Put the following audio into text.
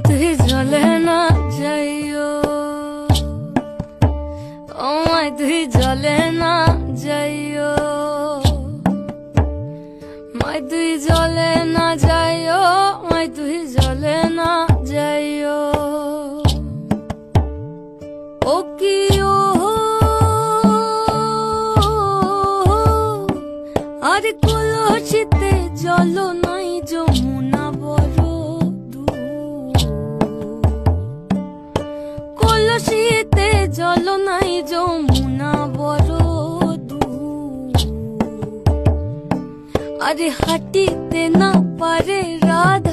তুই জলে না যাইও, ও মাই তুই জলে না যাইও, মাই তুই জলে না যাইও, মাই তুই জলে না যাইও। ও কি ও আর কলসিতে জল নাই যমুনা বড় দূর, কলসিতে জল নাই যমুনা বড় দূর, আরে হাঁটিতে না পারে রাধা